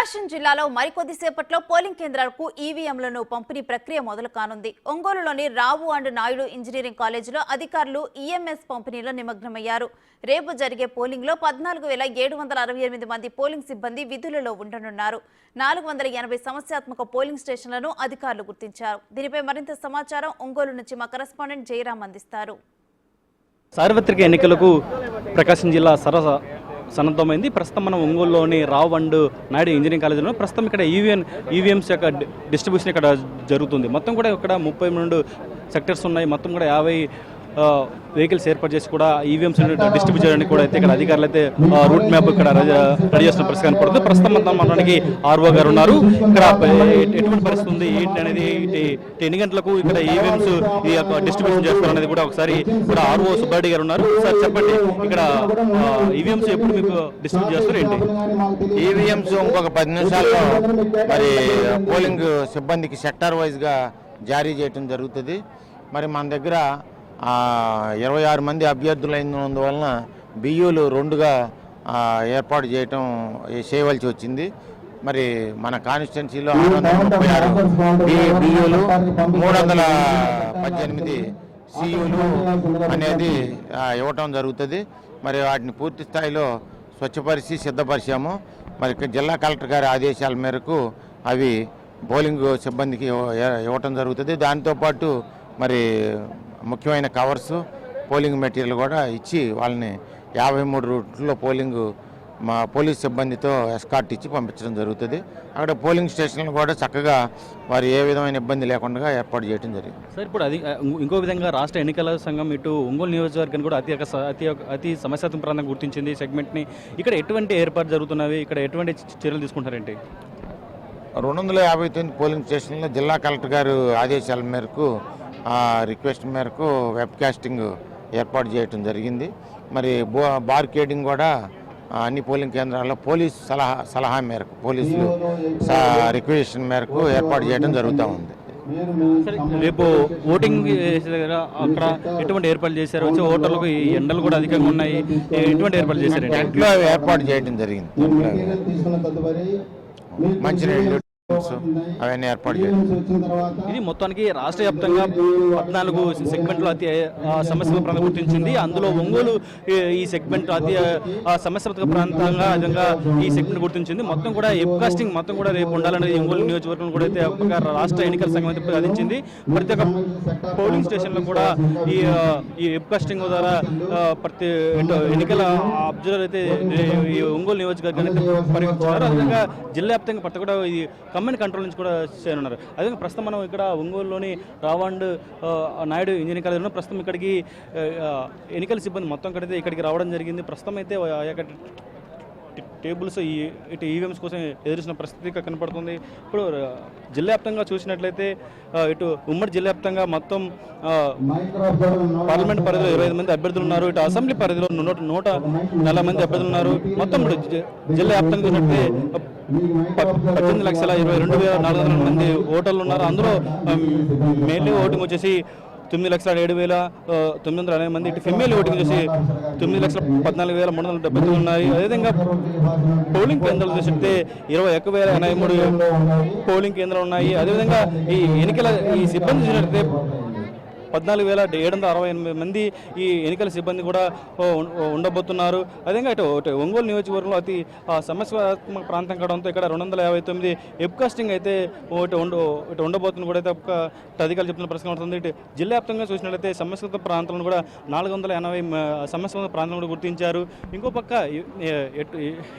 ప్రకాశం జిల్లాలో మరికొద్దిసేపట్లో పోలింగ్ కేంద్రాలకు ఈవీఎంలను పంపిణీ ప్రక్రియ మొదలు కానుంది. ఒంగోలులోని రావు అండ్ నాయుడు ఇంజనీరింగ్ కాలేజీలో అధికారులు ఈఎంఎస్ పంపిణీలో నిమగ్నమయ్యారు. రేపు జరిగే పోలింగ్లో 14,768 మంది పోలింగ్ సిబ్బంది విధులలో ఉండనున్నారు. 480 సమస్యాత్మక పోలింగ్ స్టేషన్లను అధికారులు గుర్తించారు. దీనిపై మరింత సమాచారం ఒంగోలు నుంచి మా కరెస్పాండెంట్ జయరాం అందిస్తారు. సార్వత్రిక ఎన్నికలకు ప్రకాశం జిల్లా సన్నద్ధమైంది. ప్రస్తుతం మనం ఒంగోలులోని రావు అండ్ నాయుడు ఇంజనీరింగ్ కాలేజీలో ప్రస్తుతం ఇక్కడ ఈవీఎంస్ యొక్క డిస్ట్రిబ్యూషన్ ఇక్కడ జరుగుతుంది. మొత్తం కూడా ఇక్కడ 32 సెక్టర్స్ ఉన్నాయి. మొత్తం కూడా 50 వెహికల్స్ ఏర్పాటు చేసి కూడా ఈవీఎంస్ డిస్ట్రిబ్యూట్ చేయడానికి కూడా అయితే ఇక్కడ అధికారులు అయితే రూట్ మ్యాప్ ఇక్కడ రెడీ చేస్తున్న పరిస్థితి కనపడుతుంది. ప్రస్తుతం మనకి ఆర్ఓ గారు ఉన్నారు. ఇక్కడ ఎటువంటి పరిస్థితి ఉంది ఏంటి అనేది ఎన్ని గంటలకు ఇక్కడ ఈవీఎంస్ ఈ యొక్క డిస్ట్రిబ్యూషన్ చేస్తారు అనేది కూడా ఒకసారి ఇక్కడ ఆర్ఓ సుబ్బారెడ్డి గారు ఉన్నారు. సార్ చెప్పండి, ఇక్కడ ఈవీఎంస్ ఎప్పుడు మీకు డిస్ట్రిబ్యూట్ చేస్తారు ఏంటి? ఈవీఎంస్ ఇంకొక 10 నిమిషాల్లో మరి పోలింగ్ సిబ్బందికి సెక్టార్ వైజ్గా జారీ చేయడం జరుగుతుంది. మరి మన దగ్గర 26 మంది అభ్యర్థులు అయినందువలన బియ్యూలు 2గా ఏర్పాటు చేయవలసి వచ్చింది. మరి మన కాన్స్టిట్యున్సీలో 636 బియ్యూలు 318 సియూలు అనేది ఇవ్వటం జరుగుతుంది. మరి వాటిని పూర్తి స్థాయిలో స్వచ్ఛపరిచి సిద్ధపరిచాము. మరి జిల్లా కలెక్టర్ గారి ఆదేశాల మేరకు అవి పోలింగ్ సిబ్బందికి ఇవ్వటం జరుగుతుంది. దాంతోపాటు మరి ముఖ్యమైన కవర్స్ పోలింగ్ మెటీరియల్ కూడా ఇచ్చి వాళ్ళని 53 రూట్లో పోలీస్ సిబ్బందితో ఎస్కార్ట్ ఇచ్చి పంపించడం జరుగుతుంది. అక్కడ పోలింగ్ స్టేషన్లు కూడా చక్కగా వారు ఏ విధమైన ఇబ్బంది లేకుండా ఏర్పాటు చేయడం జరిగింది. సార్, ఇప్పుడు అది ఇంకో విధంగా రాష్ట్ర ఎన్నికల సంఘం ఇటు ఒంగోలు నియోజకవర్గాన్ని కూడా అతి సమస్యాత్మక ప్రాంతంగా గుర్తించింది ఈ సెగ్మెంట్ని. ఇక్కడ ఎటువంటి ఏర్పాటు జరుగుతున్నవి, ఇక్కడ ఎటువంటి చర్యలు తీసుకుంటారేంటి? 259 పోలింగ్ స్టేషన్లో జిల్లా కలెక్టర్ గారు ఆదేశాల మేరకు రిక్వెస్ట్ మేరకు వెబ్ కాస్టింగ్ ఏర్పాటు చేయడం జరిగింది. మరి బార్కేడింగ్ కూడా అన్ని పోలింగ్ కేంద్రాల్లో పోలీస్ సలహా మేరకు పోలీసులు రిక్వెషన్ మేరకు ఏర్పాటు చేయడం జరుగుతూ ఉంది. రేపు ఓటింగ్ అక్కడ ఎటువంటి ఏర్పాట్లు చేశారు? వచ్చే ఓటర్లకు ఎండలు కూడా అధికంగా ఉన్నాయి, ఎటువంటి ఏర్పాట్లు చేశారు? టెంట్లో ఏర్పాటు చేయడం జరిగింది. మంచినీళ్ళు అవన్నీ ఏర్పాటు చేయాలి. ఇది మొత్తానికి రాష్ట్ర వ్యాప్తంగా 14 సెగ్మెంట్లు అతి సమస్యల ప్రాంతం గుర్తించింది. అందులో ఒంగోలు ఈ సెగ్మెంట్ అతి సమస్యాత్మక ప్రాంతంగా విధంగా ఈ సెగ్మెంట్ గుర్తించింది. మొత్తం కూడా వెబ్కాస్టింగ్ మొత్తం కూడా రేపు ఉండాలనేది ఒంగోలు నియోజకవర్గం కూడా అయితే రాష్ట్ర ఎన్నికల సంఘం అయితే ప్రకటించింది. ప్రతి ఒక్క పోలింగ్ స్టేషన్లో కూడా ఈ వెబ్కాస్టింగ్ ద్వారా ప్రతి ఎన్నికల అబ్జర్వర్ అయితే ఈ ఒంగోలు నియోజకవర్గాన్ని అయితే పరిగణించారు. అదేవిధంగా జిల్లా వ్యాప్తంగా ప్రతి కూడా ఈ కమాండ్ కంట్రోల్ నుంచి కూడా చేయనున్నారు. అదే ప్రస్తుతం మనం ఇక్కడ ఒంగోలులోని రావు అండ్ నాయుడు ఇంజనీరింగ్ కాలేజీలో ప్రస్తుతం ఇక్కడికి ఎన్నికల సిబ్బంది మొత్తం ఇక్కడికి రావడం జరిగింది. ప్రస్తుతం అయితే టేబుల్స్ ఇటు ఈవీఎంస్ కోసం ఎదురుసిన పరిస్థితి కనపడుతుంది. ఇప్పుడు జిల్లా వ్యాప్తంగా చూసినట్లయితే ఇటు ఉమ్మడి జిల్లా వ్యాప్తంగా మొత్తం పార్లమెంట్ పరిధిలో 25 మంది అభ్యర్థులు ఉన్నారు. ఇటు అసెంబ్లీ పరిధిలో 140 మంది అభ్యర్థులు ఉన్నారు. మొత్తం జిల్లా వ్యాప్తంగా చూసినట్లయితే 18,22,400 మంది ఓటర్లు ఉన్నారు. అందులో మెయిన్లీ ఓటింగ్ వచ్చేసి 9,07,980 మంది, ఇటు ఫిమేల్ ఓటింగ్ వచ్చేసి 9,14,370 ఉన్నాయి. అదేవిధంగా పోలింగ్ కేంద్రాలు చూస్తే 21,083 పోలింగ్ కేంద్రాలు ఉన్నాయి. అదేవిధంగా ఈ ఎన్నికల ఈ సిబ్బంది చూసినట్లయితే 14,768 మంది ఈ ఎన్నికల సిబ్బంది కూడా ఉండబోతున్నారు. అదేవిధంగా ఇటు ఒంగోలు నియోజకవర్గంలో అతి సమస్యాత్మక ప్రాంతం కావడంతో ఇక్కడ 259 వెబ్కాస్టింగ్ అయితే ఇటు ఉండబోతుంది కూడా అయితే అధికారులు చెప్తున్న ప్రశ్న అవుతుంది. ఇటు జిల్లా వ్యాప్తంగా చూసినట్లయితే సమస్యాత్మక ప్రాంతాలను కూడా 480 సమస్యాత్మక ప్రాంతాలను కూడా గుర్తించారు. ఇంకో పక్క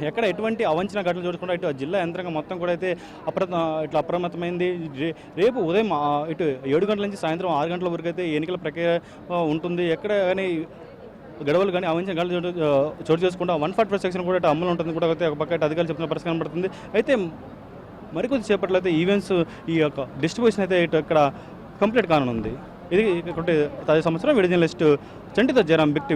ఎక్కడ ఎటువంటి అవంచన ఘటనలు చూడకుండా ఇటు జిల్లా యంత్రాంగం మొత్తం కూడా అయితే అప్రమత్తమైంది. రేపు ఉదయం ఇటు 7 గంటల నుంచి సాయంత్రం 6 గంటల వరకు అయితే ఎన్నికల ప్రక్రియ ఉంటుంది. ఎక్కడ కానీ గడవలు కానీ అవంచన గడవలు చోటు చేసుకుంటా 145 సెక్షన్ కూడా అమలు ఉంటుంది కూడా అయితే ఒక పక్క అధికారులు చెప్తున్న పరిస్థితి కనబడుతుంది. అయితే మరికొద్ది సేపట్లో అయితే ఈవెంట్స్ ఈ యొక్క డిస్ట్రిబ్యూషన్ అయితే ఇటు ఇక్కడ కంప్లీట్ కానుంది. ఇది తాజా సంవత్సరం వీడియో జర్నలిస్ట్ చంటితో జయరాం బిగ్ టీవీ.